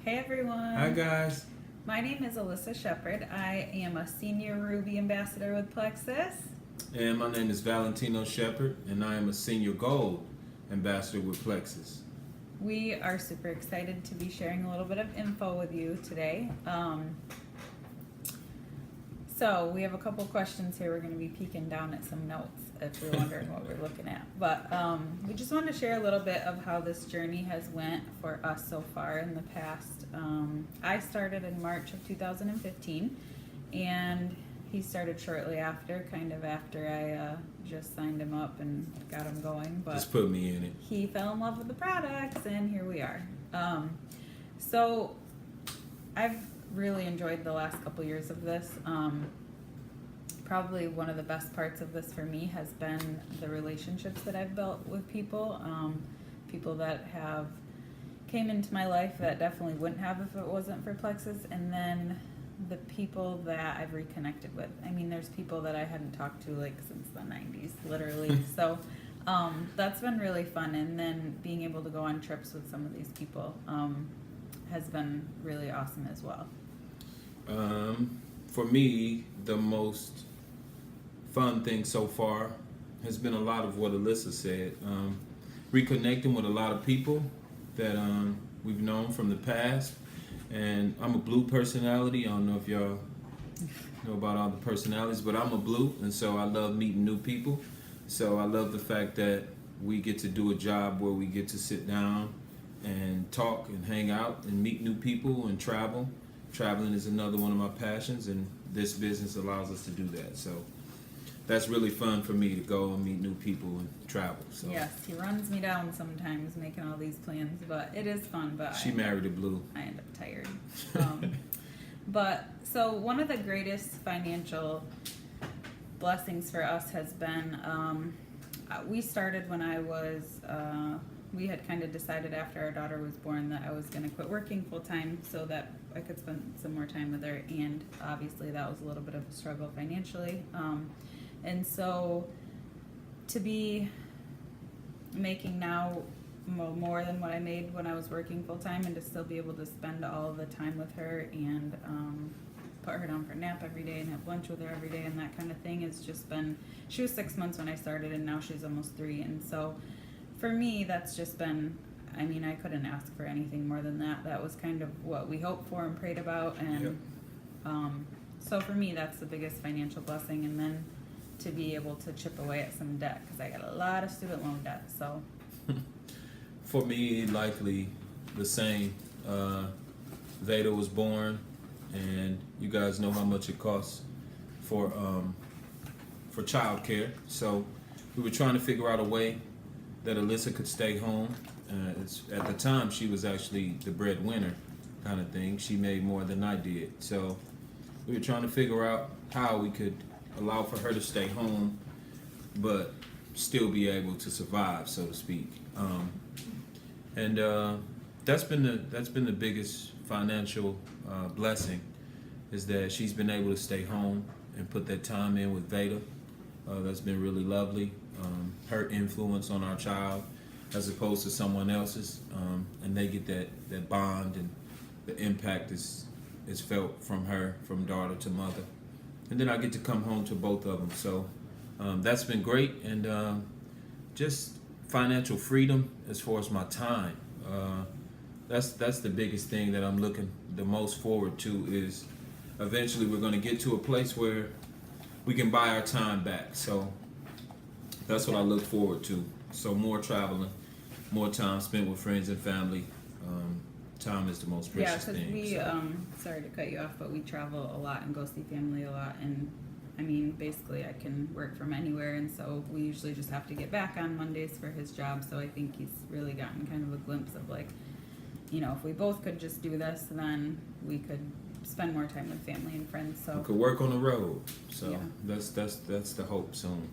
Hey everyone. Hi guys. My name is Alyssa Shepherd. I am a senior Ruby ambassador with Plexus. And my name is Valentino Shepard, and I am a senior gold ambassador with Plexus. We are super excited to be sharing a little bit of info with you today. So we have a couple questions here. We're going to be peeking down at some notes if you're wondering what we're looking at. But we just want to share a little bit of how this journey has went for us so far in the past. I started in March of 2015, and he started shortly after, kind of after I just signed him up and got him going. But Just put me in it. he fell in love with the products, and here we are. So I've really enjoyed the last couple years of this. Probably one of the best parts of this for me has been the relationships that I've built with people. People that have came into my life that definitely wouldn't have if it wasn't for Plexus, and then the people that I've reconnected with. I mean, there's people that I hadn't talked to like since the 90s, literally. So that's been really fun, and then being able to go on trips with some of these people has been really awesome as well. For me, the most fun thing so far has been a lot of what Alyssa said. Reconnecting with a lot of people that we've known from the past. And I'm a blue personality. I don't know if y'all know about all the personalities, but I'm a blue, and so I love meeting new people. So I love the fact that we get to do a job where we get to sit down and talk and hang out and meet new people and travel. Traveling is another one of my passions, and this business allows us to do that. So that's really fun for me to go and meet new people and travel. So Yes, he runs me down sometimes making all these plans, but it is fun. But she married a blue. I end up tired. But so one of the greatest financial blessings for us has been we started when I was we had kind of decided after our daughter was born that I was going to quit working full time so that I could spend some more time with her, and obviously that was a little bit of a struggle financially. And so to be making now more than what I made when I was working full time, and to still be able to spend all the time with her and put her down for a nap every day and have lunch with her every day and that kind of thing has just been, she was 6 months when I started, and now she's almost 3. And so for me, that's just been, I mean, I couldn't ask for anything more than that. That was kind of what we hoped for and prayed about. And so for me, that's the biggest financial blessing. And then to be able to chip away at some debt, because I got a lot of student loan debt. So For me, likely the same. Veda was born, and you guys know how much it costs for child care. So we were trying to figure out a way that Alyssa could stay home. At the time, she was actually the breadwinner kind of thing. She made more than I did. So we were trying to figure out how we could allow for her to stay home, but still be able to survive, so to speak. And that's been the biggest financial blessing, is that she's been able to stay home and put that time in with Veda. That's been really lovely. Her influence on our child as opposed to someone else's, and they get that bond, and the impact is felt from her, from daughter to mother. And then I get to come home to both of them. So that's been great, and just financial freedom as far as my time. That's the biggest thing that I'm looking the most forward to, is eventually we're going to get to a place where we can buy our time back. So that's what I look forward to. So more traveling, more time spent with friends and family. Time is the most precious thing. We, sorry to cut you off, but we travel a lot and go see family a lot. And I mean, basically I can work from anywhere. And so we usually just have to get back on Mondays for his job. So I think he's really gotten kind of a glimpse of like, you know, if we both could just do this, then we could spend more time with family and friends. So we could work on the road. So yeah. that's the hope soon.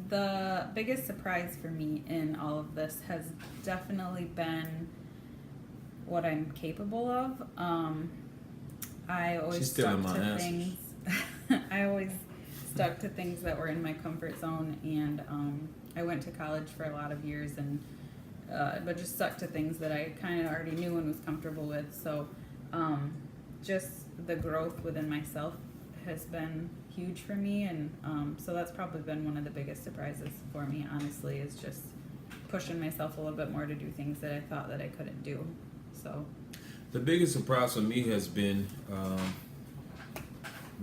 The biggest surprise for me in all of this has definitely been what I'm capable of. I always She's stealing stuck my to answers. things. I always stuck to things that were in my comfort zone, and I went to college for a lot of years, and but just stuck to things that I kind of already knew and was comfortable with. So just the growth within myself has been huge for me, and so that's probably been one of the biggest surprises for me, honestly, is just pushing myself a little bit more to do things that I thought that I couldn't do. So The biggest surprise for me has been,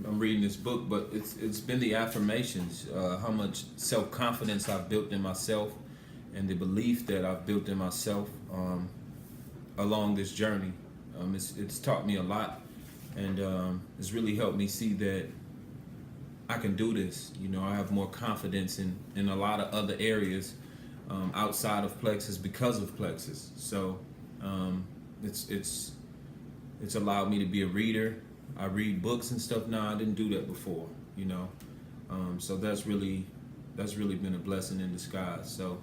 I'm reading this book, but it's been the affirmations, how much self-confidence I've built in myself, and the belief that I've built in myself along this journey. It's taught me a lot, and it's really helped me see that I can do this. You know, I have more confidence in a lot of other areas outside of Plexus because of Plexus. So it's allowed me to be a reader. I read books and stuff now. I didn't do that before, you know. So that's really been a blessing in disguise. So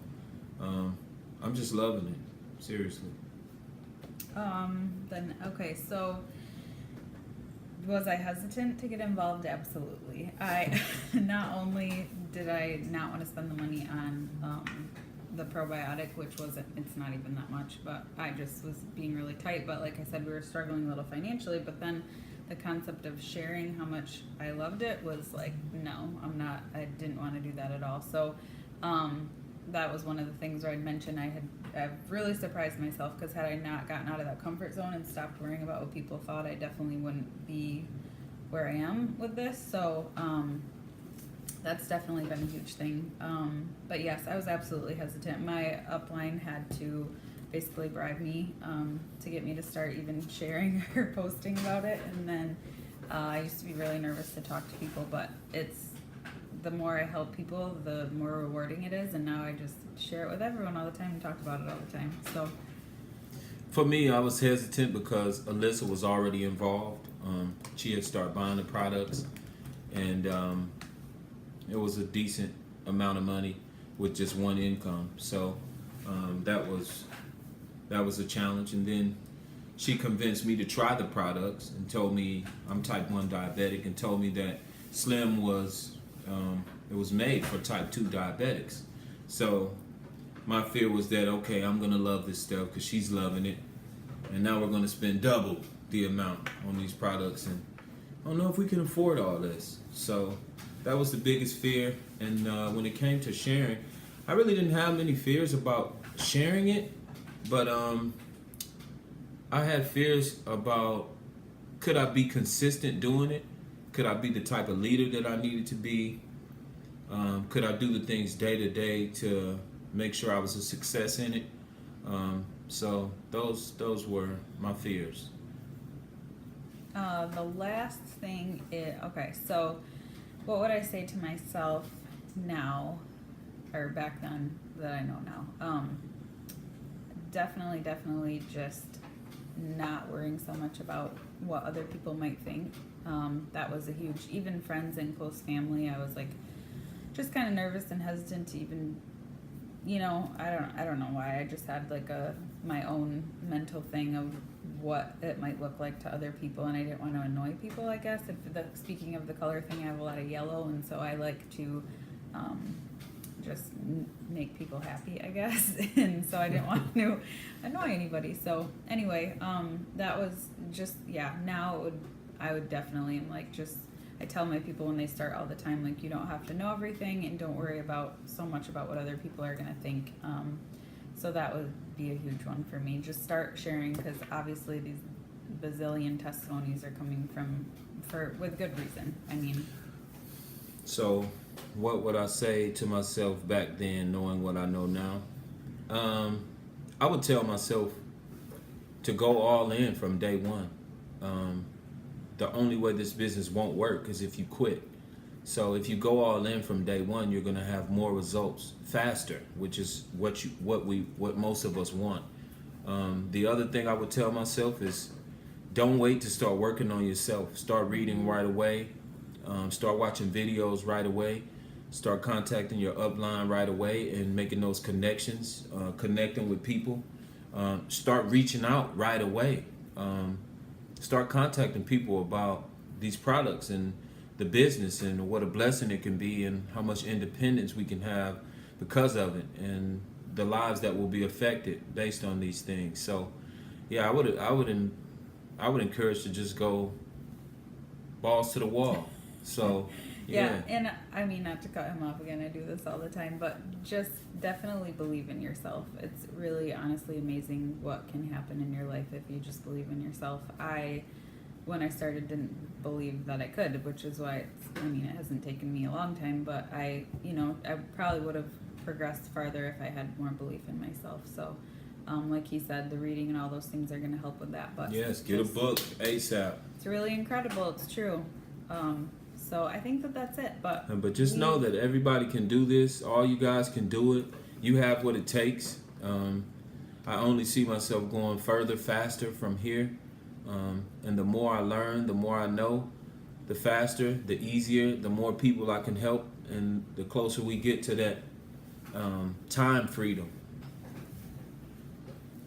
I'm just loving it, seriously. Then okay, so was I hesitant to get involved? Absolutely. I not only did I not want to spend the money on the probiotic, which it's not even that much, but I just was being really tight. But like I said, we were struggling a little financially, but then the concept of sharing how much I loved it was like, no, I didn't want to do that at all. So that was one of the things where I'd mentioned I've really surprised myself, because had I not gotten out of that comfort zone and stopped worrying about what people thought, I definitely wouldn't be where I am with this. So that's definitely been a huge thing. But yes, I was absolutely hesitant. My upline had to basically bribe me to get me to start even sharing or posting about it. And then I used to be really nervous to talk to people, but the more I help people, the more rewarding it is. And now I just share it with everyone all the time and talk about it all the time. So For me, I was hesitant because Alyssa was already involved. She had started buying the products, and it was a decent amount of money with just one income. So that was a challenge. And then she convinced me to try the products and told me I'm type 1 diabetic, and told me that Slim was it was made for type 2 diabetics. So my fear was that, okay, I'm gonna love this stuff because she's loving it, and now we're gonna spend double the amount on these products, and I don't know if we can afford all this. So that was the biggest fear. And when it came to sharing, I really didn't have many fears about sharing it, but I had fears about, could I be consistent doing it? Could I be the type of leader that I needed to be? Could I do the things day to day to make sure I was a success in it? So those were my fears. the last thing is, okay, so what would I say to myself now, or back then that I know now? Definitely just not worrying so much about what other people might think. That was a huge, even friends and close family, I was like just kind of nervous and hesitant to even, I don't know why. I just had like my own mental thing of what it might look like to other people, and I didn't want to annoy people, I guess. Speaking of the color thing, I have a lot of yellow, and so I like to just make people happy, I guess. And so I didn't want to annoy anybody. So anyway, that was just, now I would definitely, I tell my people when they start all the time, like, you don't have to know everything, and don't worry so much about what other people are going to think. So that would be a huge one for me. Just start sharing, because obviously these bazillion testimonies are coming with good reason. I mean. So what would I say to myself back then, knowing what I know now? I would tell myself to go all in from day one. The only way this business won't work is if you quit. So if you go all in from day one, you're gonna have more results faster, which is what most of us want. The other thing I would tell myself is, don't wait to start working on yourself. Start reading right away. Start watching videos right away. Start contacting your upline right away and making those connections, connecting with people. Start reaching out right away. Start contacting people about these products and the business, and what a blessing it can be, and how much independence we can have because of it. And the lives that will be affected based on these things. So, yeah, I would encourage to just go balls to the wall. So, Yeah, and I mean, not to cut him off again, I do this all the time, but just definitely believe in yourself. It's really honestly amazing what can happen in your life if you just believe in yourself. When I started, didn't believe that I could, which is why it hasn't taken me a long time, but I probably would have progressed farther if I had more belief in myself. So, like he said, the reading and all those things are going to help with that. But yes, get a book ASAP. It's really incredible. It's true. So I think that's it. But just know that everybody can do this. All you guys can do it. You have what it takes. I only see myself going further, faster from here. And the more I learn, the more I know, the faster, the easier, the more people I can help, and the closer we get to that time freedom.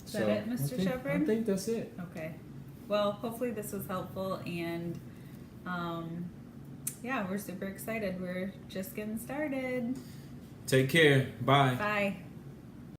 Is that it, Mr. Shepherd? I think that's it. Okay. Well, hopefully this was helpful, and we're super excited. We're just getting started. Take care. Bye. Bye.